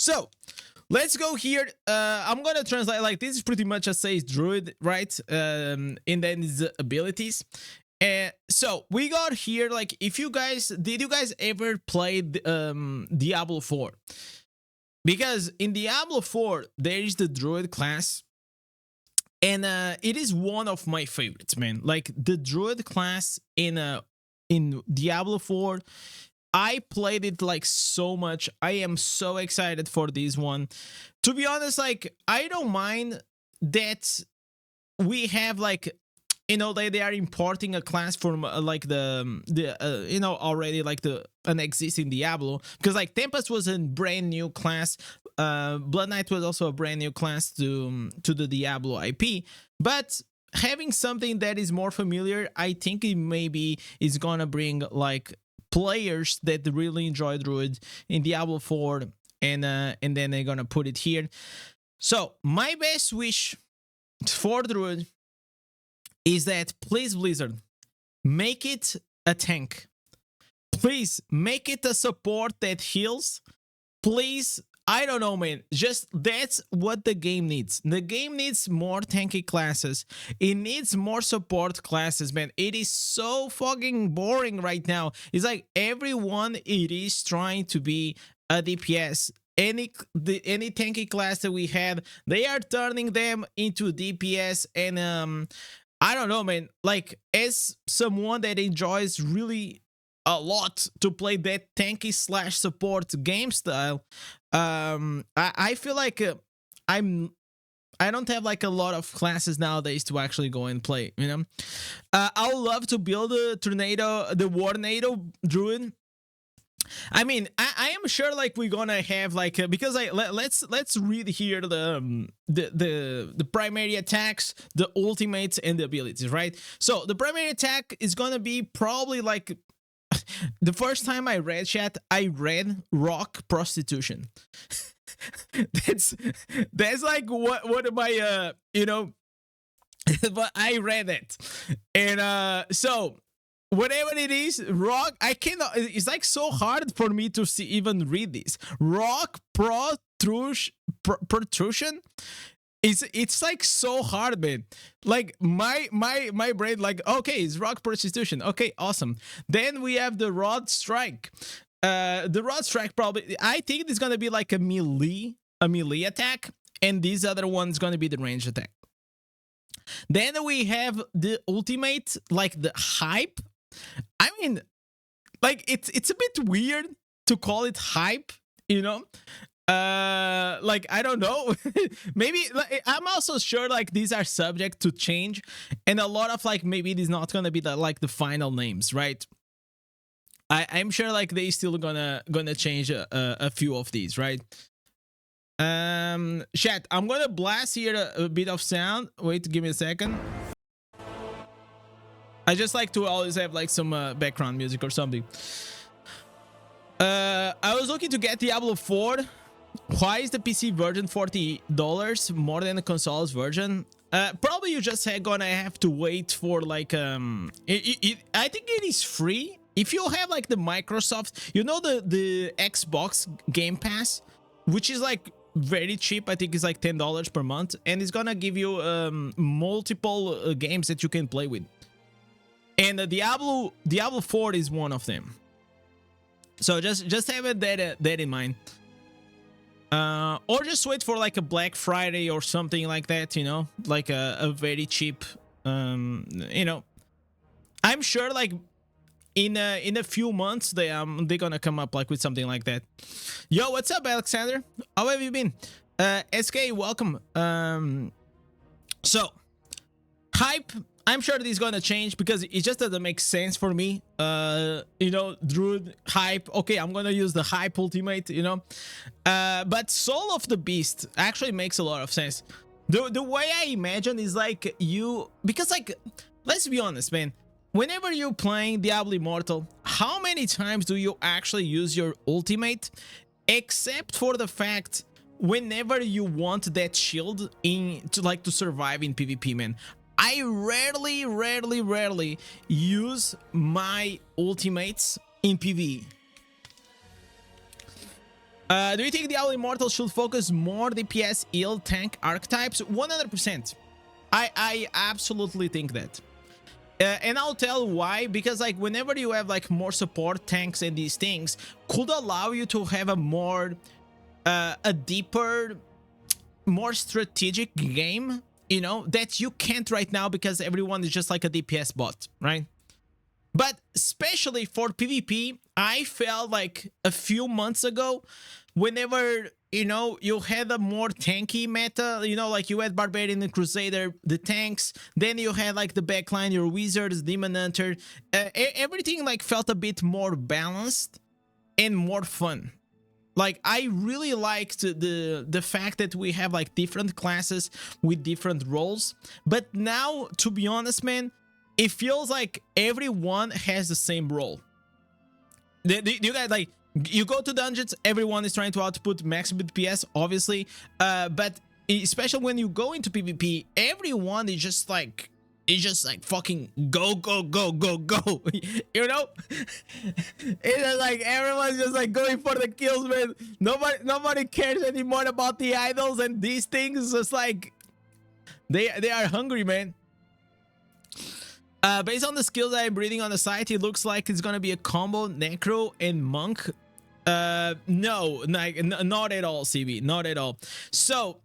So let's go here. I'm gonna translate, like, this is pretty much a says Druid, right? And then his abilities. So we got here, like, if you guys did you guys ever play Diablo 4? Because in Diablo 4 there is the Druid class, and it is one of my favorites, man. Like, the Druid class in Diablo 4, I played it like so much. I am so excited for this one. To be honest, like, I don't mind that we have, like, you know, they are importing a class from like the you know, already like an existing Diablo, because like Tempest was a brand new class, Blood Knight was also a brand new class to the Diablo IP, but having something that is more familiar, I think it maybe is gonna bring like players that really enjoy Druid in Diablo 4, and then they're gonna put it here. So my best wish for Druid is that, please, Blizzard, make it a tank. Please make it a support that heals. Please, I don't know, man. Just, that's what the game needs. The game needs more tanky classes. It needs more support classes, man. It is so fucking boring right now. It's like everyone, it is trying to be a DPS. Any tanky class that we had, they are turning them into DPS, and I don't know, man. Like, as someone that enjoys really a lot to play that tanky slash support game style, I feel like I don't have like a lot of classes nowadays to actually go and play, you know. I would love to build the Warnado Druid. I mean, I am sure like we're gonna have like because let's read here the primary attacks, the ultimates, and the abilities, right? So the primary attack is gonna be probably like the first time I read chat, I read rock prostitution. that's like what am I you know, but I read it, and so whatever it is, rock, I cannot, it's like so hard for me to see, even read this. Rock protrusion. It's like so hard, man. Like my brain, like, okay, it's rock prostitution. Okay, awesome. Then we have the rod strike. The rod strike, probably, I think it's gonna be like a melee attack, and this other one's gonna be the range attack. Then we have the ultimate, like the hype. I mean, like, it's a bit weird to call it hype, you know. Like, I don't know. Maybe, like, I'm also sure like these are subject to change, and a lot of like, maybe it is not gonna be the final names, right? I'm sure like they still gonna change a few of these, right? Chat, I'm gonna blast here a bit of sound. Wait, give me a second. I just like to always have like some background music or something. I was looking to get Diablo 4. Why is the PC version $40 more than the console's version? Probably you just gonna have to wait for like I think it is free if you have like the Microsoft, you know, the Xbox Game Pass, which is like very cheap. I think it's like $10 per month, and it's gonna give you multiple games that you can play with. And Diablo 4 is one of them. So just have that in mind. Or just wait for like a Black Friday or something like that, you know, like a very cheap, you know. I'm sure like in a few months they're gonna come up like with something like that. Yo, what's up, Alexander? How have you been? SK, welcome. So hype, I'm sure this is gonna change because it just doesn't make sense for me. You know, Druid hype. Okay, I'm gonna use the hype ultimate, you know. But Soul of the Beast actually makes a lot of sense. The way I imagine is like because like, let's be honest, man. Whenever you're playing Diablo Immortal, how many times do you actually use your ultimate? Except for the fact whenever you want that shield to survive in PvP, man. I rarely use my ultimates in PvE. Do you think Diablo Immortal should focus more DPS heal tank archetypes? 100%. I absolutely think that. And I'll tell why, because like whenever you have like more support tanks and these things could allow you to have a more a deeper, more strategic game, you know, that you can't right now because everyone is just like a DPS bot, right? But especially for PvP, I felt like a few months ago, whenever, you know, you had a more tanky meta, you know, like you had Barbarian and Crusader, the tanks, then you had like the backline, your Wizards, Demon Hunter, everything like felt a bit more balanced and more fun. Like I really liked the fact that we have like different classes with different roles, but now, to be honest, man, it feels like everyone has the same role. You guys, like, you go to dungeons, everyone is trying to output max DPS, obviously, but especially when you go into PvP, everyone is just like fucking go go go go go. You know, it's just like everyone's just like going for the kills, man. Nobody cares anymore about the idols and these things. Just like they are hungry, man. Based on the skills I'm reading on the site, it looks like it's gonna be a combo Necro and Monk. No, not at all, CB, not at all. So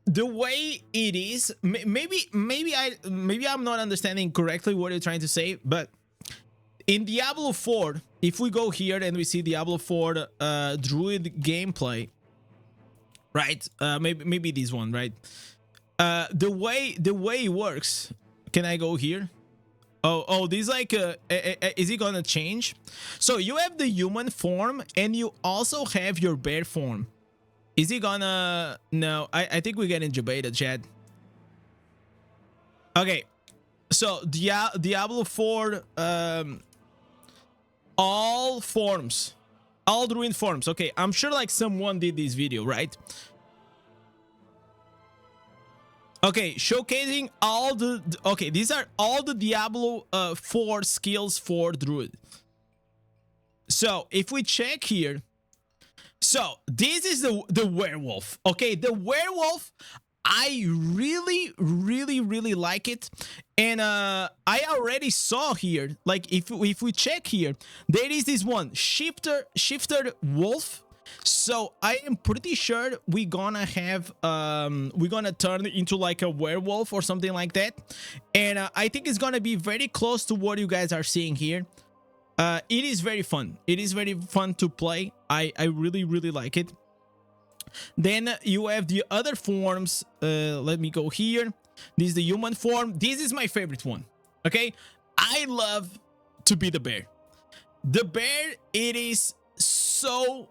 the way it is, maybe I'm not understanding correctly what you're trying to say, but in Diablo 4, if we go here and we see Diablo 4 Druid gameplay, right? Maybe this one, right? The way it works. Can I go here? Oh, this like is it gonna change? So you have the human form and you also have your bear form. Is he gonna... No, I think we're getting debated, Chad. Okay, so Diablo 4, all forms, all Druid forms. Okay, I'm sure like someone did this video, right? Okay, showcasing all the... Okay, these are all the Diablo 4 skills for Druid. So if we check here, so this is the werewolf. Okay, the werewolf, I really like it. And I already saw here, like if we check here, there is this one shifter wolf. So I am pretty sure we're gonna have we're gonna turn into like a werewolf or something like that. And I think it's gonna be very close to what you guys are seeing here. It is very fun. It is very fun to play. I really like it. Then you have the other forms. Let me go here. This is the human form. This is my favorite one. Okay, I love to be the bear. The bear, it is so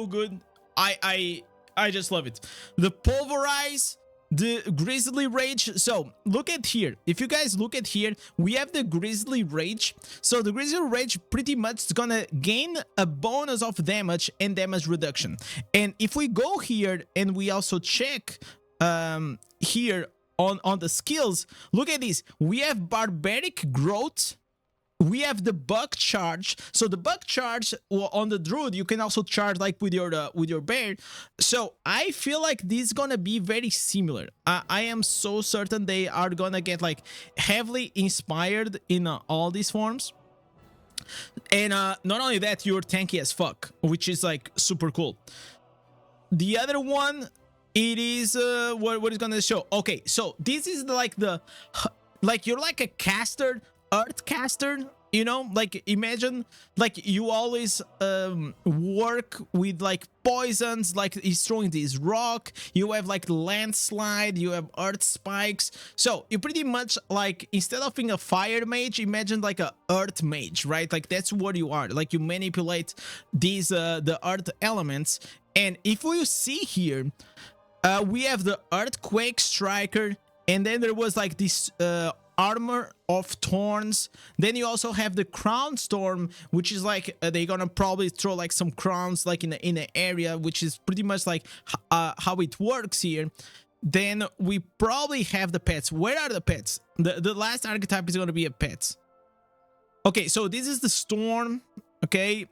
good. I just love it. The pulverize, the grizzly rage. So look at here. If you guys look at here, we have the grizzly rage. So the grizzly rage pretty much is gonna gain a bonus of damage and damage reduction. And if we go here and we also check here on the skills, look at this. We have barbaric growth. We have the buck charge. So the buck charge on the Druid, you can also charge like with your bear. So I feel like this is gonna be very similar. I am so certain they are gonna get like heavily inspired in all these forms. And not only that, you're tanky as fuck, which is like super cool. The other one, it is what is gonna show. Okay, so this is like you're like a caster, earth caster, you know, like imagine like you always work with like poisons, like he's throwing this rock, you have like landslide, you have earth spikes. So you pretty much like, instead of being a fire mage, imagine like a earth mage, right? Like that's what you are. Like you manipulate these the earth elements. And if we see here, we have the earthquake striker, and then there was like this armor of thorns. Then you also have the crown storm, which is like they're gonna probably throw like some crowns like in the area, which is pretty much like how it works here. Then we probably have the pets. Where are the pets? The last archetype is gonna be a pet. Okay, so this is the storm. Okay,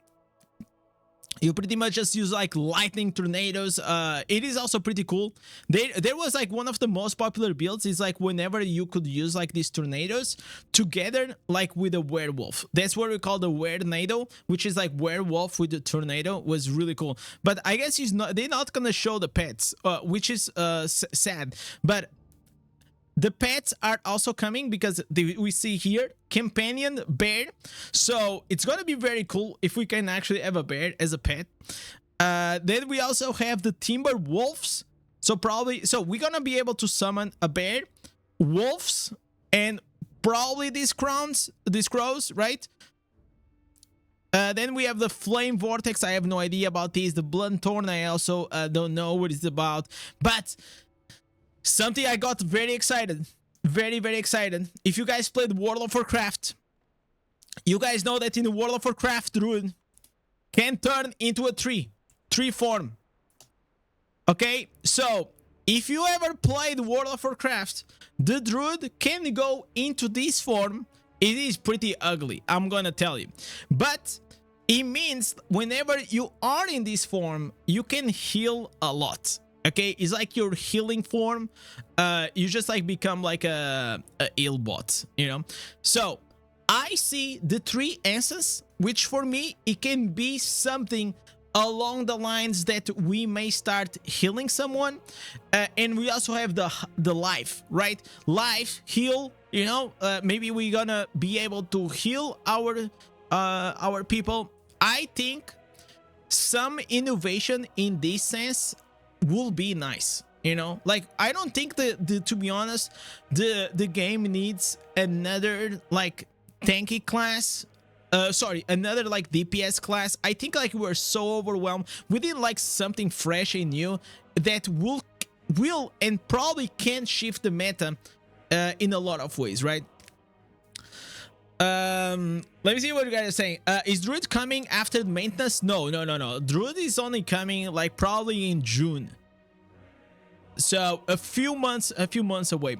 You pretty much just use like lightning tornadoes. It is also pretty cool. There was like one of the most popular builds is like whenever you could use like these tornadoes together like with a werewolf. That's what we call the tornado, which is like werewolf with the tornado. Was really cool. But I guess they're not gonna show the pets, which is sad. But the pets are also coming because we see here companion bear, so it's gonna be very cool if we can actually have a bear as a pet. Then we also have the timber wolves, so we're gonna be able to summon a bear, wolves, and probably these crows, right? Then we have the flame vortex. I have no idea about these. The blood thorn, I also don't know what it's about, but something I got very excited. Very, very excited. If you guys played World of Warcraft, you guys know that in the World of Warcraft, Druid can turn into a tree form. Okay? So, if you ever played World of Warcraft, the Druid can go into this form. It is pretty ugly, I'm gonna tell you. But it means whenever you are in this form, you can heal a lot. Okay, it's like your healing form. You just like become like a ill bot, you know. So I see the 3 answers, which for me it can be something along the lines that we may start healing someone, and we also have the life, right? Life, heal. You know, maybe we're gonna be able to heal our people. I think some innovation in this sense will be nice, you know. Like, I don't think to be honest, the game needs another like tanky class, another like DPS class. I think like we're so overwhelmed. We need like something fresh and new that will and probably can shift the meta in a lot of ways, right? Let me see what you guys are saying. Is Druid coming after maintenance? No. Druid is only coming like probably in June, so a few months away.